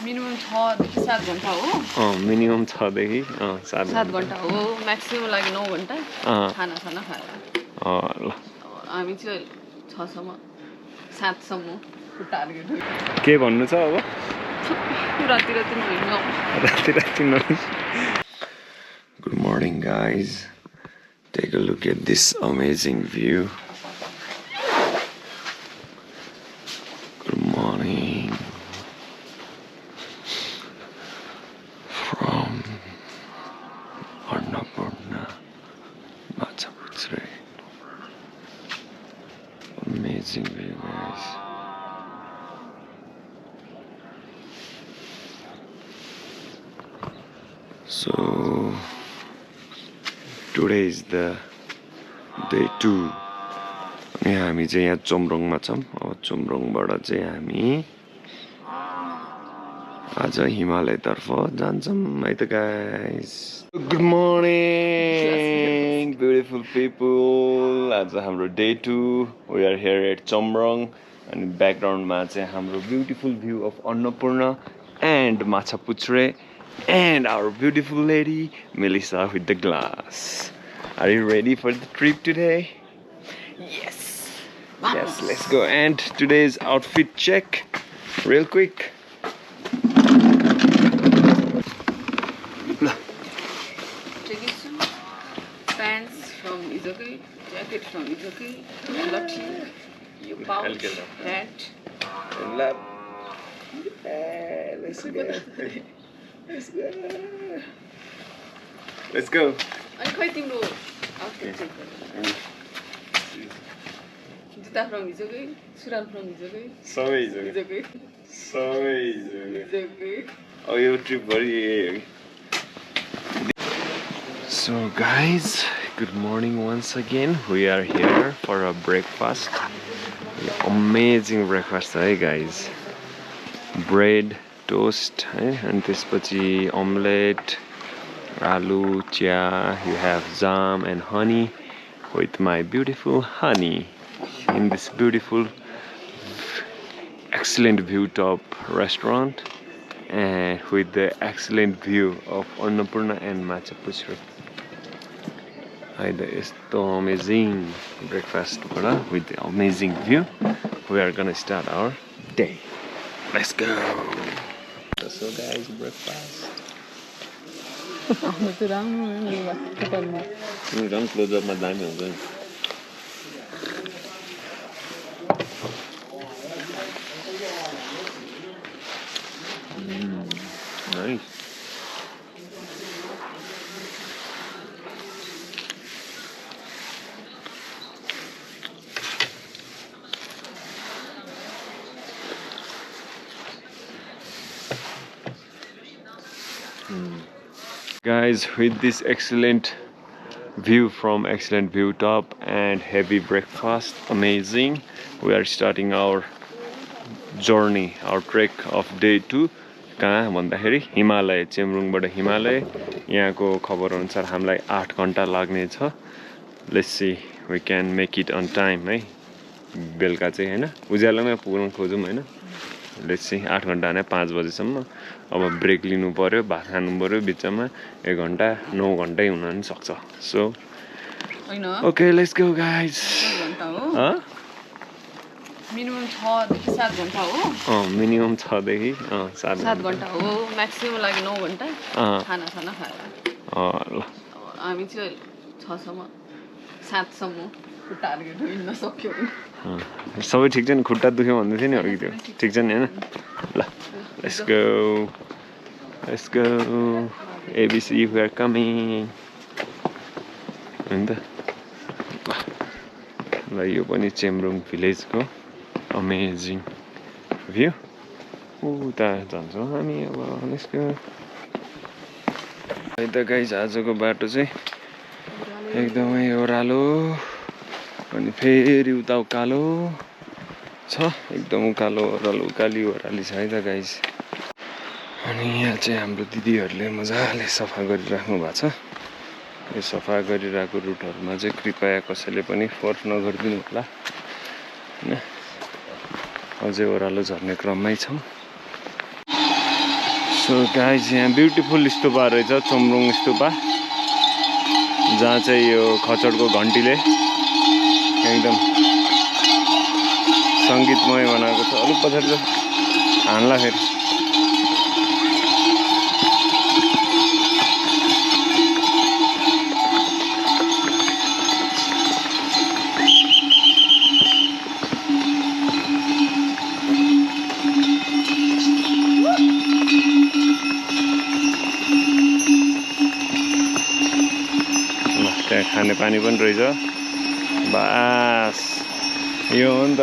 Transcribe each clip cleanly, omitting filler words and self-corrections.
Minimum 6 देखि 7 घण्टा हो मिनिमम 6 देखि 7 घण्टा हो म्याक्सिमम लागि 9 घण्टा खाना खाएर ल हामी चाहिँ 6 सम्म 7 सम्म खुट्टा हाल्के के भन्नु छ अब राति नहिँड्नु राति Good morning guys, take a look at this amazing view. Good morning from Annapurna, Machapuchre. Amazing view guys. So today is the day 2 अनि हामी चाहिँ यहाँ चोमरोङमा छौं अब चोमरोङबाट चाहिँ हामी आज हिमालयतर्फ जान्छौं है त guys good morning beautiful people आज हाम्रो day 2 we are here at Chhomrong अनि ब्याकग्राउन्डमा चाहिँ हाम्रो beautiful view of Annapurna and Machhapuchhre and our beautiful lady Melissa with the glass. Are you ready for the trip today? Yes. Yes, let's go. And today's outfit check real quick. Pants from Izuki, jacket from Izuki, lathi, pouch, hat. Let's go. Let's go. अनि खै तिम्रो outfit check गर जुत्ता from हिजोकै Sural from हिजोकै सबै हिजोकै अब यो trip भरि यही हो कि So guys, good morning once again. We are here for a breakfast. Amazing breakfast, hey guys. Bread, toast, and त्यसपछि omelette, aloo, chia, you have jam and honey with my beautiful honey in this beautiful excellent view top restaurant and with the excellent view of Annapurna and Machapuchhre. It's the amazing breakfast with the amazing view. We are gonna start our day. Let's go. So guys, breakfast. Rang close up ma dami huncha ni. Nice. Guys, with this excellent view from excellent view top and heavy breakfast, amazing, we are starting our journey, our trek of day 2. कहाँ भन्दाखेरि हिमालय चेम्रुङबाट हिमालय यहाँको खबर अनुसार हामीलाई 8 घण्टा लाग्ने छ. Let's see we can make it on time है बेलुका चाहिँ हैन उज्यालोमै पुग्न खोजौँ हैन. Let's see 8 घण्टा हैन 5 बजेसम्म अब ब्रेक लिनु पर्यो भात खानु पर्यो बिचमा 1 घण्टा 9 घण्टै हुन पनि सक्छ. So okay, let's go guys. Minimum 6 देखि 7 घण्टा हो मिनिमम 6 देखि 7 घण्टा हो म्याक्सिमम लागि 9 घण्टा खाना खाएर ल हामी चाहिँ 6 सम्म 7 सम्म खुट्टा हाल्के हिँड्न सक्यो सबै ठिक छ नि खुट्टा दुख्यो भन्दै थियो नि अघि त्यो ठिक छ नि हैन ल let's go ABC we are coming हैन त ल यो पनि चेम्रुङ भिलेजको अमेजिङ भ्यू उता जान्छौँ हामी अब लेट्स गो. है त गाइस आजको बाटो चाहिँ एकदमै ओह्रालो अनि फेरि उता उकालो छ एकदम उकालो ओह्रालो उकाली ओह्राली छ है त गाइस. अनि यहाँ चाहिँ हाम्रो दिदीहरूले मजाले सफा गरिराख्नु भएको छ. यो सफा गरिरहेको रुटहरुमा चाहिँ कृपया कसैले पनि फोर्स नगरिदिनु होला हैन. अझै ओह्रालो झर्ने क्रममै छौं. सो गाइज यहाँ ब्युटिफुल स्तूपा रहेछ चोम्रुङ स्तूपा जहाँ चाहिँ यो खचडको घन्टीले एकदम सङ्गीतमय बनाएको छ अलिक पछाडि त हान्ला फेरि त्यहाँ खाने पानी पनि रहेछ बास यो हो नि त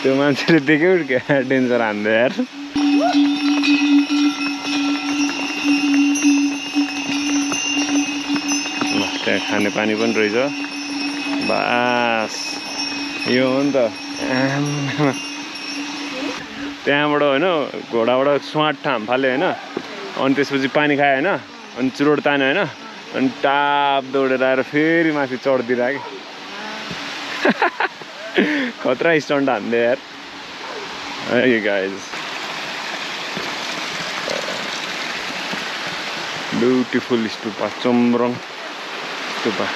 त्यो मान्छेले देख्यो क्या डेन्जर हान्दै यार त्यहाँ खाने पानी पनि रहेछ बास यो हो नि त त्यहाँबाट होइन घोडाबाट स्वाट ठाम फाल्यो होइन अनि त्यसपछि पानी खायो होइन अनि चुरोट तान्यो होइन अनि टाप दौडेर आएर फेरि माथि चढिदिरहेको खतरा स्टन्ट हान्दै यार है guys beautiful stupa Chhomrong stupa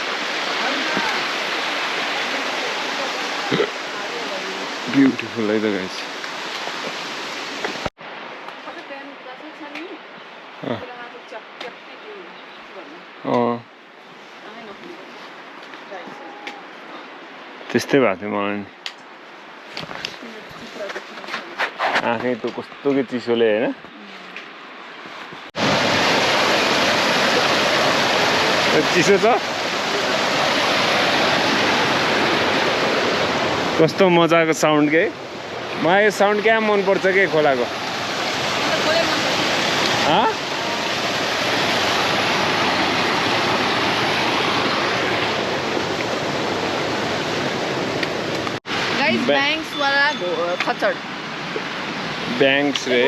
beautiful है त गाइज त्यस्तै भएको थियो मलाई नि आँखै त कस्तो के चिसोले होइन चिसो छ कस्तो मजाको साउन्ड के मलाई यो साउन्ड क्या मनपर्छ के खोलाको ब्याङ्क्स वाला खचड ब्याङ्क्स रे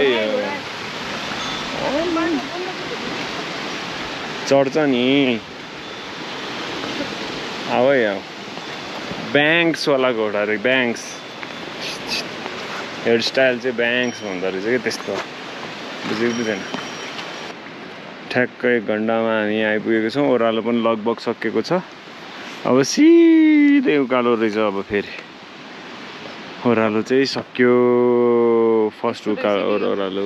चढ्छ नि आऊ है आऊ ब्याङ्क्स वाला घोडा रे ब्याङ्क्स हेयर स्टाइल चाहिँ ब्याङ्क्स भन्दो रहेछ कि त्यस्तो बुझेको बुझेन ठ्याक्कै 1 घन्टामा हामी आइपुगेको छौँ ओह्रालो पनि लगभग सकिएको छ अब सिधै उकालो रहेछ अब फेरि ओह्रालो चाहिँ सक्यो फर्स्ट ओह्रालो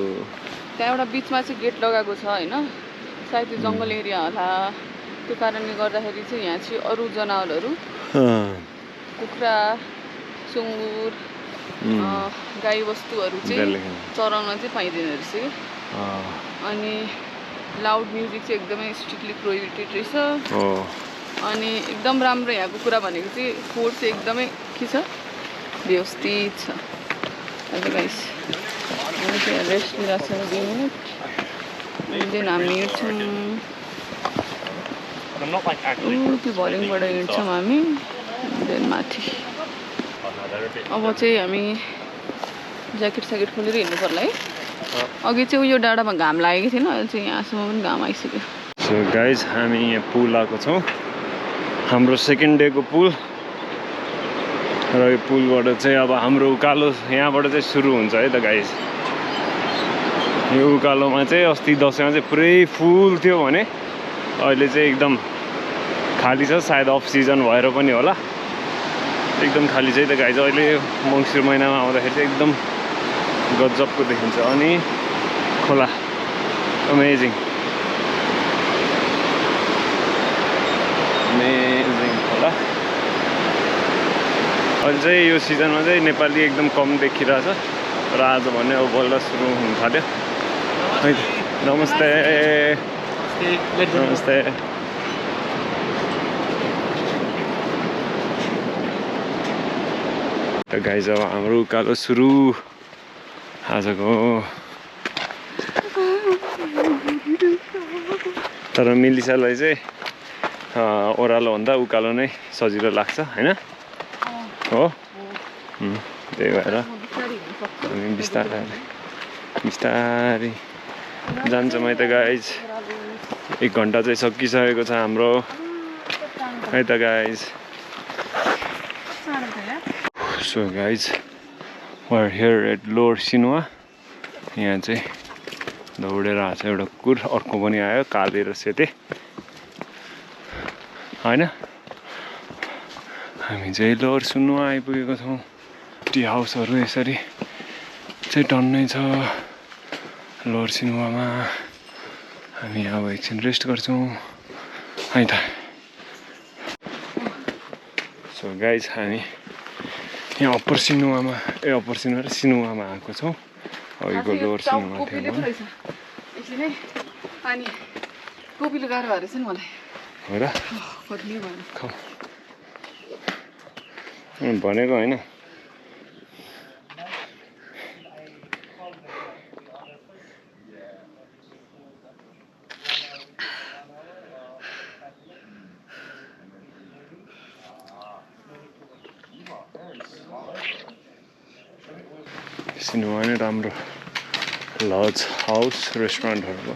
त्यहाँ एउटा बिचमा चाहिँ गेट लगाएको छ होइन सायद यो जङ्गल एरिया होला त्यो कारणले गर्दाखेरि चाहिँ यहाँ चाहिँ अरू जनावरहरू कुखुरा सुँगुर गाई वस्तुहरू चाहिँ चराउन चाहिँ पाइँदैन रहेछ कि अनि लाउड म्युजिक चाहिँ एकदमै स्ट्रिक्टली प्रोहिबिटेड रहेछ अनि एकदम राम्रो यहाँको कुरा भनेको चाहिँ फुड चाहिँ एकदमै के छ व्यवस्थित छ गाइस हामी चाहिँ रेस्ट लिइरहेको छ 2 मिनट देन हामी हिँड्छौँ त्यो भलिङबाट हिँड्छौँ हामी देन माथि अब चाहिँ हामी ज्याकेट स्याकेट खोलेर हिँड्नु पर्ला है अघि चाहिँ उयो डाँडामा घाम लागेको थिएन अहिले चाहिँ यहाँसम्म पनि घाम आइसक्यो सो गाइज हामी यहाँ पुल आएको छौँ हाम्रो सेकेन्ड डेको पुल र यो पुलबाट चाहिँ अब हाम्रो उकालो यहाँबाट चाहिँ सुरु हुन्छ है त गाइज यो उकालोमा चाहिँ अस्ति दसैँमा चाहिँ पुरै फुल थियो भने अहिले चाहिँ एकदम खाली छ सायद अफ सिजन भएर पनि होला एकदम खाली छ है त गाइज अहिले मङ्सिर महिनामा आउँदाखेरि चाहिँ एकदम गजबको देखिन्छ अनि खोला अमेजिङ खोला अहिले चाहिँ यो सिजनमा चाहिँ नेपाली एकदम कम देखिरहेछ र आज भने अब बल्ल सुरु हुन थाल्यो है नमस्ते नमस्ते त गाइज अब हाम्रो उकालो सुरु आजको तर मिलिसालाई चाहिँ ओह्रालोभन्दा उकालो नै सजिलो लाग्छ होइन हो त्यही भएर हामी बिस्तारै बिस्तारै जान्छौँ है त गाइज 1 घन्टा चाहिँ सकिसकेको छ हाम्रो है त guys So guys, we're here at Lower Sinua यहाँ चाहिँ दौडेर आएको छ एउटा कुकुर, अर्को पनि आयो काले र सेते होइन। हामी चाहिँ लोवर सिनुवा आइपुगेको छौँ। टी हाउसहरू यसरी चाहिँ टन्नै छ लोवर सिनुवामा। हामी अब एकछिन रेस्ट गर्छौँ है त। सो गाइज हामी यहाँ अप्पर सिनुवामा अप्पर सिनुवा र सिनुवामा आएको छौँ। अघिको लोवर सिनुवा थियो अनि कोपीले गाह्रो भएर चाहिँ मलाई हो र भनेको होइन। सिनेमा नै राम्रो लज हाउस रेस्टुरेन्टहरूको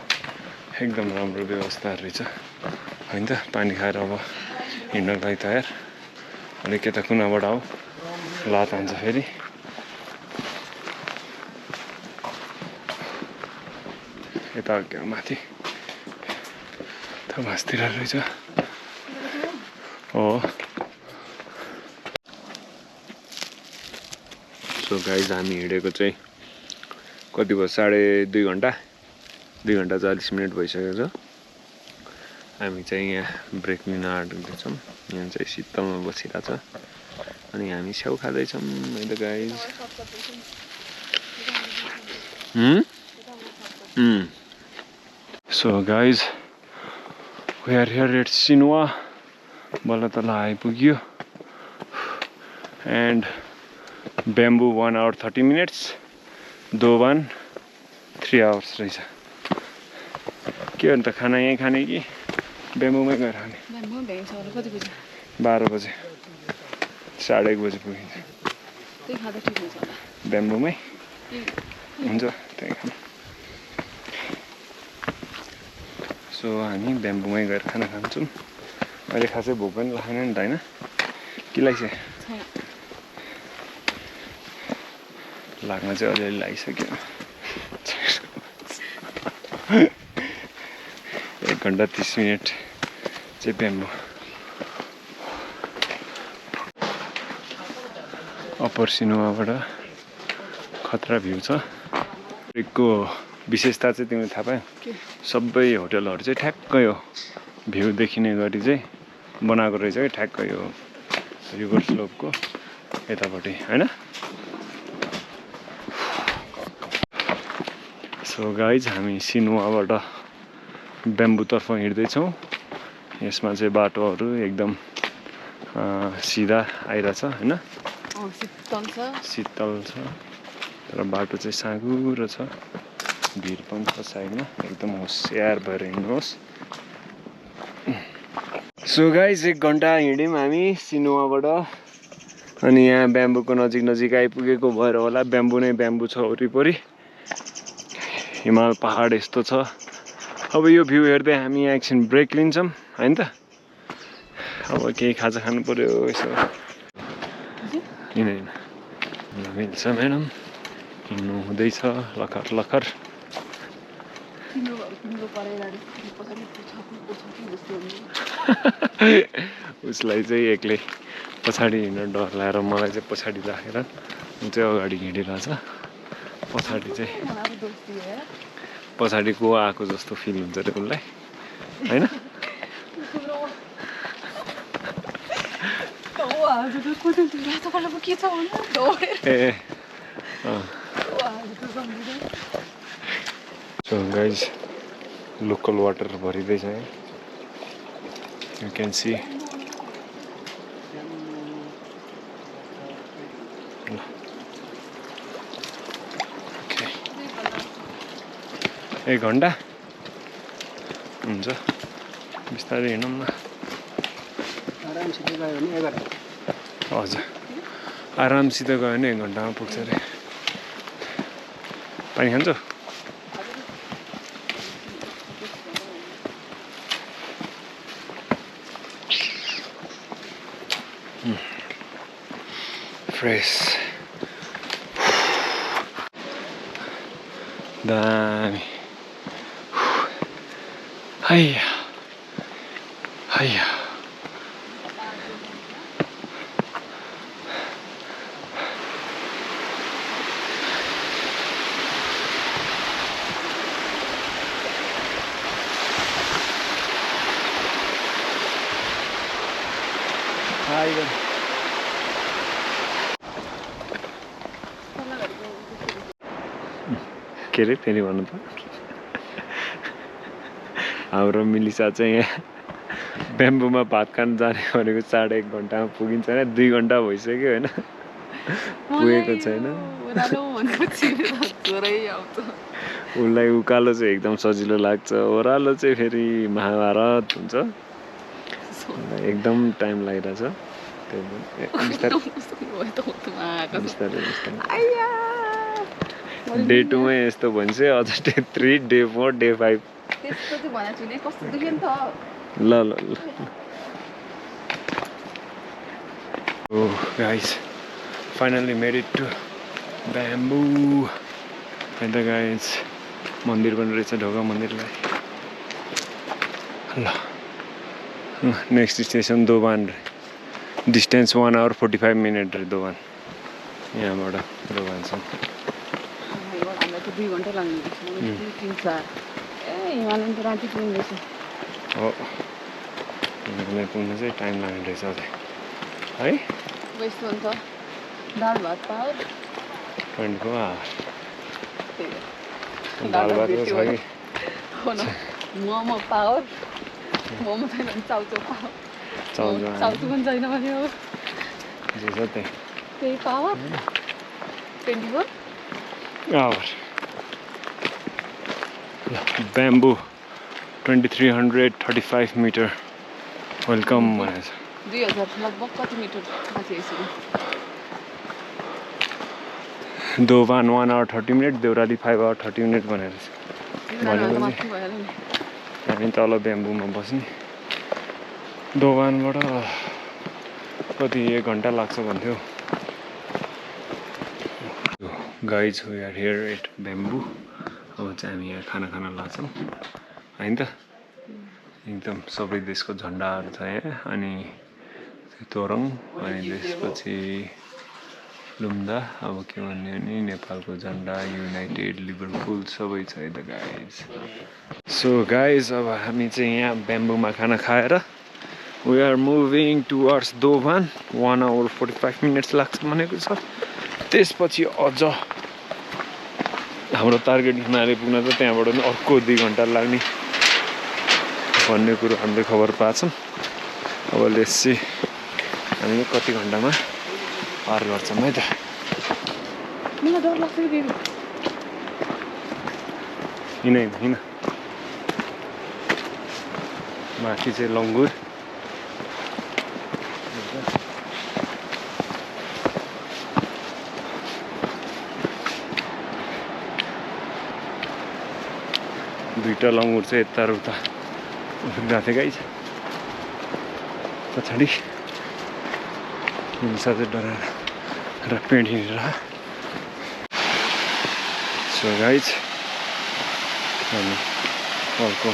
एकदम राम्रो व्यवस्था रहेछ होइन त। पानी खाएर अब हिँड्नको लागि तयार। अलिक यता कुनाबाट आऊ लात हान्छ फेरि। यता क्या माथि थमासतिर रहेछ हो। सो गाइज हामी हिँडेको चाहिँ कति भयो 2.5 घन्टा 2 घन्टा 40 मिनट भइसकेको छ। हामी चाहिँ यहाँ ब्रेक लिन आँटेछौँ। यहाँ चाहिँ शीतलमा बसिरहेछ अनि हामी स्याउ खाँदैछौँ है त guys. So guys we are here at Sinuwa. बल्ल तल आइपुग्यो and Bamboo 1 hour 30 minutes, Dovan 3 hours रहेछ। के हो नि त खाना यहीँ खाने कि बेम्बोमै गएर खाने? 12 बजे 1:30 बजे पुगिन्छ। बेम्बोमै हुन्छ त्यही खानु। सो हामी बेम्बोमै गएर खाना खान्छौँ। अहिले खासै भोक पनि लाग्दैन नि त होइन कि लाग्छ? लाग्न चाहिँ अलिअलि लागिसक्यो। 1 घन्टा 30 मिनट चाहिँ बेम्बो। अप्पर सिनुवाबाट खतरा भ्यू छ। ट्रेकको विशेषता चाहिँ तिमीले थाहा पायौ? सबै होटलहरू चाहिँ ठ्याक्कै यो भ्यू देखिने गरी चाहिँ बनाएको रहेछ कि ठ्याक्कै यो रिभर स्लोपको यतापट्टि होइन। सो गाइज हामी सिनुवाबाट बेम्बोतर्फ हिँड्दैछौँ। यसमा चाहिँ बाटोहरू एकदम सिधा आइरहेछ होइन। शीतल छ तर बाटो चाहिँ साँघुरो छ। भिड पनि छ साइडमा। एकदम होसियार भएर हिँड्नुहोस्। सो गाइज 1 घन्टा हिँड्यौँ हामी सिनुवाबाट अनि यहाँ बेम्बोको नजिक आइपुगेको भएर होला। बेम्बो नै बेम्बो छ वरिपरि। हिमाल पहाड यस्तो छ। अब यो भ्यू हेर्दै हामी यहाँ एकछिन ब्रेक लिन्छौँ होइन त। अब केही खाजा खानु पर्यो यसो। किन मिल्छ म्याडम हिँड्नु हुँदैछ लखर। उसलाई चाहिँ एक्लै पछाडि हिँड्न डर लागेर मलाई चाहिँ पछाडि राखेर ऊ चाहिँ अगाडि हिँडिरहेछ। पछाडि को आएको जस्तो फिल हुन्छ अरे उसलाई होइन। सो गाइज लोकल वाटर भरिँदैछ है। You can C. ओके 1 घन्टा हुन्छ बिस्तारै हिँडौँ न। हजुर आरामसित गयो भने 1 घन्टामा पुग्छ अरे। पानी खान्छौ? फ्रेस दामी हैया हैया के अरे फेरि भन्नु त हाम्रो मिलिसा चाहिँ यहाँ ब्याम्बोमा भात खान जाने भनेको 1.5 घन्टामा पुगिन्छ होइन 2 घन्टा भइसक्यो होइन पुगेको छैन उसलाई उकालो चाहिँ एकदम सजिलो लाग्छ ओह्रालो चाहिँ फेरि महाभारत हुन्छ एकदम टाइम लागिरहेछ डे 2 मै यस्तो भन्छ अझ डे 3 डे 4 डे 5 ल ल ल Oh guys, finally made it to Bamboo. And the guys, मन्दिर पनि रहेछ ढोका मन्दिरलाई ल नेक्स्ट स्टेसन दोभान डिस्टेन्स 1 hour 45 minutes रे दोभान यहाँबाट दोभानसम्म 2 घन्टा लाग्ने राति पुग्दैछ हो हिमालय पुग्न चाहिँ टाइम लाग्ने रहेछ अझै है यस्तो हुन्छ दाल भात पावर 24 hours दाल भात छ कि हो न मोमो पावर मोमो छैन भने चाउचाउ पावर चाउचाउ पनि छैन भने हो जे छ त्यही power 24 hours Bamboo 2335 meter welcome भनेछ 2000 लगभग कति मिटर माथि आइसक्यो दोभान 1 hour 30 minutes Deurali 5 hour 30 minutes भनेर हामी तल ब्याम्बोमा बस्ने दोभानबाट कति 1 घन्टा लाग्छ भन्थ्यो guys we are here at Bamboo अब चाहिँ हामी यहाँ खाना खान लाग्छौँ होइन त एकदम सबै देशको झन्डाहरू छ यहाँ अनि तोरङ अनि त्यसपछि लुम्दा अब के भन्ने भने नेपालको झन्डा युनाइटेड लिभरपुल सबै छ यता गाइज सो गाइज अब हामी चाहिँ यहाँ ब्याम्बोमा खाना खाएर we are moving towards Dobhan 1 hour 45 minutes लाग्छ भनेको छ त्यसपछि अझ हाम्रो टार्गेट हिमालय पुग्न त त्यहाँबाट पनि अर्को 2 घन्टा लाग्ने भन्ने कुरो हामीले खबर पाछौँ अब लेट्स सी हामीले कति घन्टामा पार गर्छौँ है त मलाई डर लाग्छ कि हिँड हिँड माथि चाहिँ लङ्गुर दुईटा लङ्गुर चाहिँ यता र उता गएको थियो गाइज पछाडि हिंसा चाहिँ डराएर र पेन्ट हिँडेर सो गाइज हामी अर्को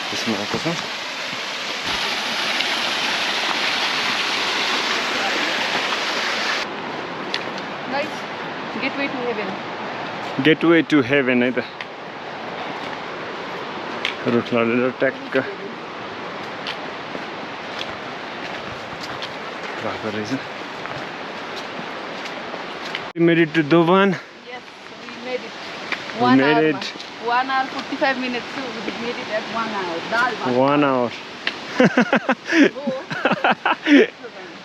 त्यसमा आएको छौँ गेटवे टु हेभन है त रुट लडेर ट्याक्क भएको रहेछ We made it to Dovan. Yes, we made it. We made it. 1 hour 45 minutes. So we made it at 1 hour. Dal bhat. 1 hour.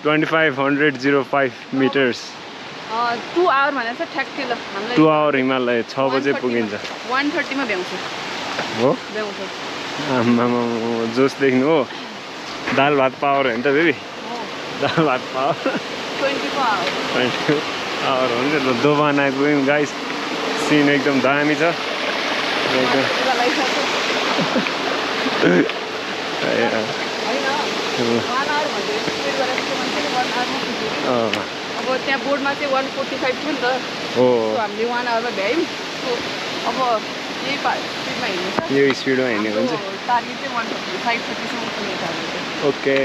2505 meters. 2 hour भनेछ ठ्याक्कै ल हामीलाई 2 hour हिमालय 6 बजे पुगिन्छ 1:30 मा भ्याउँछ हो भ्याउँछ आमामा जोस देख्नु हो दाल भात पावर हैन त बेबी दाल भात पावर 24 hours 24 hour हुन्छ ल दोभान आइपुग्यौँ गाइस सिन एकदम दामी छ एकदम अब त्यहाँ बोर्डमा चाहिँ 1:45 थियो नि त हो हामीले 1 hour मा भ्यायौँ यसको अब यही स्पिडमा हिँड्नु छ यो स्पिडमा हिँड्ने भने चाहिँ टार्गेट चाहिँ 130 530 सम्म पुग्ने टार्गेट ओके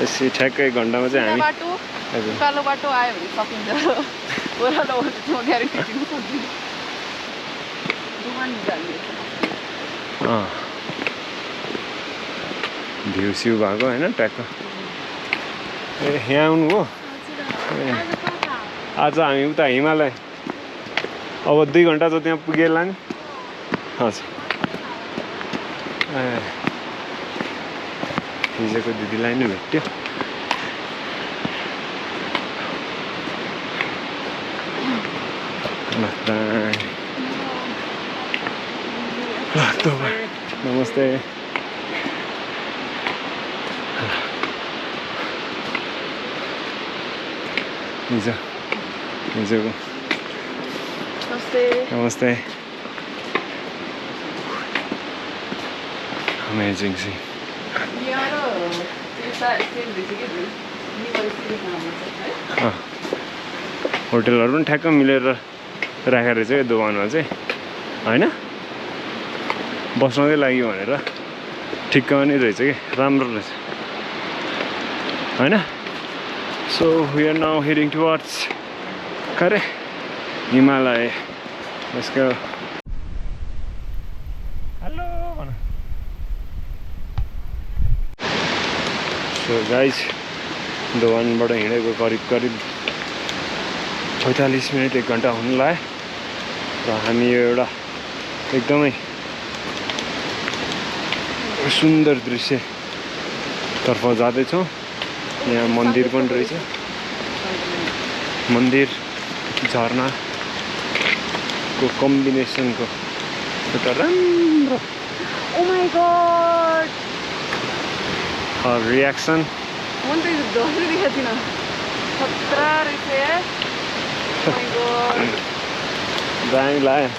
यसरी ठ्याक्कै घन्टामा चाहिँ हामी बाटो उकालो बाटो आयो भने सकिन्छ ओह्रालो म ग्यारेन्टी दिन सक्दिनँ दुमान निकाल्ने भ्यू स्यू भएको होइन ट्याक्क ए यहाँ आउनु हो आज हामी उता हिमालय अब 2 घन्टा जति त्यहाँ पुगेला नि हजुर हिजोको दिदीलाई नै भेट्यो नमस्ते हिजोको नमस्ते अमेजिङ सी होटलहरू पनि ठ्याक्क मिलेर राखेर रहेछ यो दोकानमा चाहिँ होइन बस्नकै लागि भनेर ठिक्क पनि रहेछ कि राम्रो रहेछ होइन so we are now heading towards करे Himalaya let's go hello so guys दोकानबाट हिँडेको करिब 45 मिनट 1 घन्टा हुन लाग्यो र हामी यो एउटा एकदमै सुन्दर दृश्य तर्फ जाँदैछौँ यहाँ मन्दिर पनि रहेछ मन्दिर झरनाको कम्बिनेसनको एउटा राम्रो ओ माय गॉड रियाक्सन मन त डरै देखेको थिइनँ खतरा रहेछ यार ओ माय गॉड दामी लाग्यो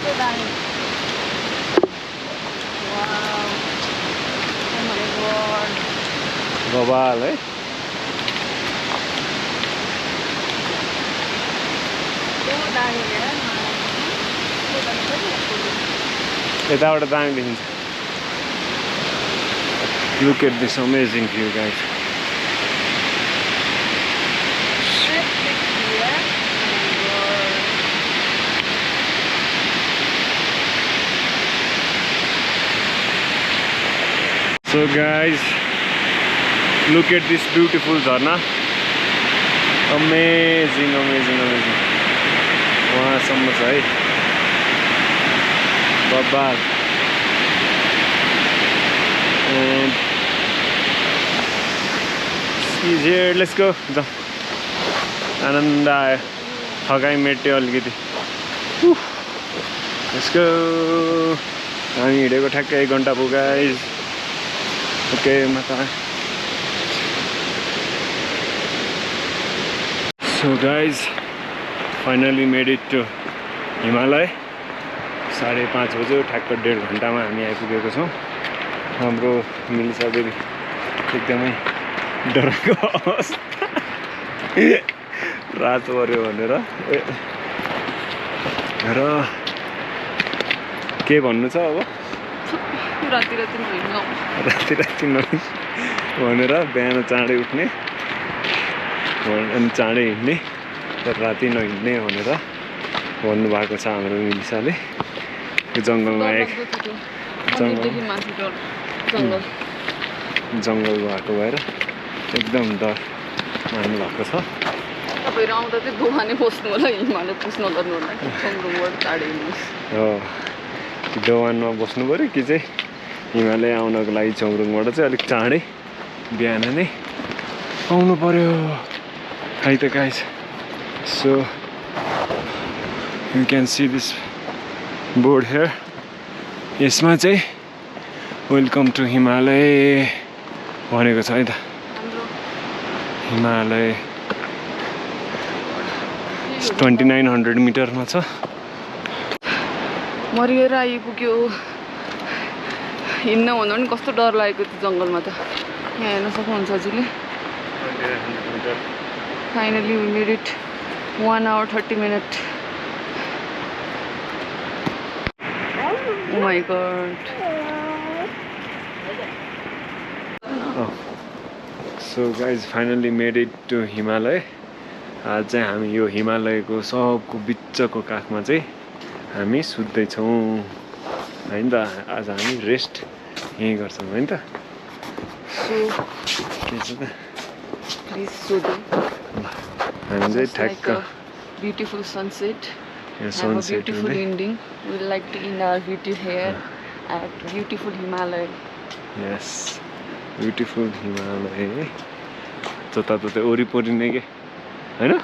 so दामी वाउ ओ माय गॉड बबाल है यताबाट दामी देखिन्छ Look at this amazing view, guys. So guys, look at this beautiful jharna. Amazing, amazing, amazing. वहाँसम्म छ है बब्बाल and he's here. Let's go. आनन्द आयो थकाइ मेट्यो अलिकति Let's go. हामी हिँडेको ठ्याक्कै 1 घन्टा भयो गाइस ओके माता So guys, finally made it to Himalaya 5:30 बज्यो ठ्याक्क 1.5 घन्टामा हामी आइपुगेको छौँ हाम्रो मिलिसा देवी एकदमै डरको अवस्था रात पर्यो भनेर र के भन्नु छ अब राति नहिँड्नु भनेर बिहान चाँडै उठ्ने अनि चाँडै हिँड्ने तर राति नहिँड्ने भनेर भन्नुभएको छ हाम्रो मिलिसाले यो जङ्गलमा जङ्गल भएको भएर एकदम डर मान्नु भएको छ तपाईँहरू आउँदा चाहिँ दोकानै बस्नु होला हिमालय पुस्न गर्नु होला चन्द्रबाट चाँडै हिँड्नुहोस् हो दोकानमा बस्नु पऱ्यो कि चाहिँ हिमालय आउनको लागि चौरङबाट चाहिँ अलिक चाँडै बिहान नै आउनु पऱ्यो है त guys so you can see this board here यसमा चाहिँ वेलकम टु हिमालय भनेको छ है त हिमालय 2900 मिटरमा छ मरिएर आइपुग्यो हिँड्न भन्दा पनि कस्तो डर लागेको थियो जङ्गलमा त यहाँ हेर्न सक्नुहुन्छ हजुरले finally we made it 1 hour 30 minutes. Oh my god. Oh. So guys, finally made it to Himalaya. आज चाहिँ हामी यो हिमालयको सबको बिचको काखमा चाहिँ हामी सुत्दैछौँ हैन त। आज हामी रेस्ट यहीँ गर्छौँ हैन त। So के छ त please show them. हामी चाहिँ Just like ठ्याक्क a beautiful sunset. यहाँ Have a सनसेट beautiful हुँदै ending. We like to end our beauty here at beautiful Himalaya. यस ब्युटिफुल हिमालय जताततै वरिपरि नै के हैन Yeah.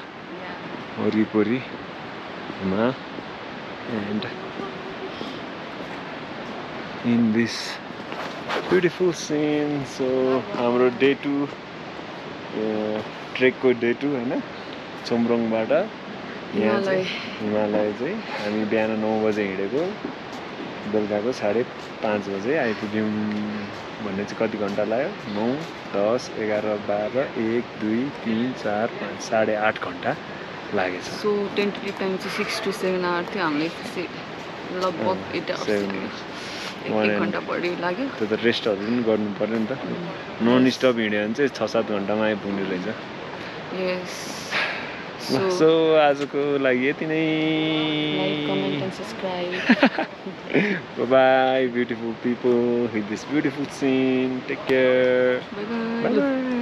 वरिपरि हिमाल and in this beautiful scene. So हाम्रो डे 2 ट्रेकको डे 2 हैन चोम्रोङबाट यहाँ चाहिँ हिमालय चाहिँ हामी बिहान 9 बजे हिँडेको बेलुकाको 5:30 बजे आइपुग्यौँ भन्ने चाहिँ कति घन्टा लाग्यो 9 10 11 12 1 2 3 4 5 8.5 घन्टा लागेछ। So tentative time चाहिँ 6 to 7 hours थियो हामीले चाहिँ लगभग 8 hours 7 लाग्यो। One एक and- घन्टा बढी लाग्यो। त्यो त रेस्टहरू पनि गर्नु पर्यो नि त। नन स्टप हिँड्यो भने चाहिँ 6-7 घन्टामा आइपुग्ने रहेछ। Yes. सो आजको लागि यति नै। Like, comment and subscribe. Bye bye beautiful people with this beautiful scene. Take care. Bye bye. Bye bye.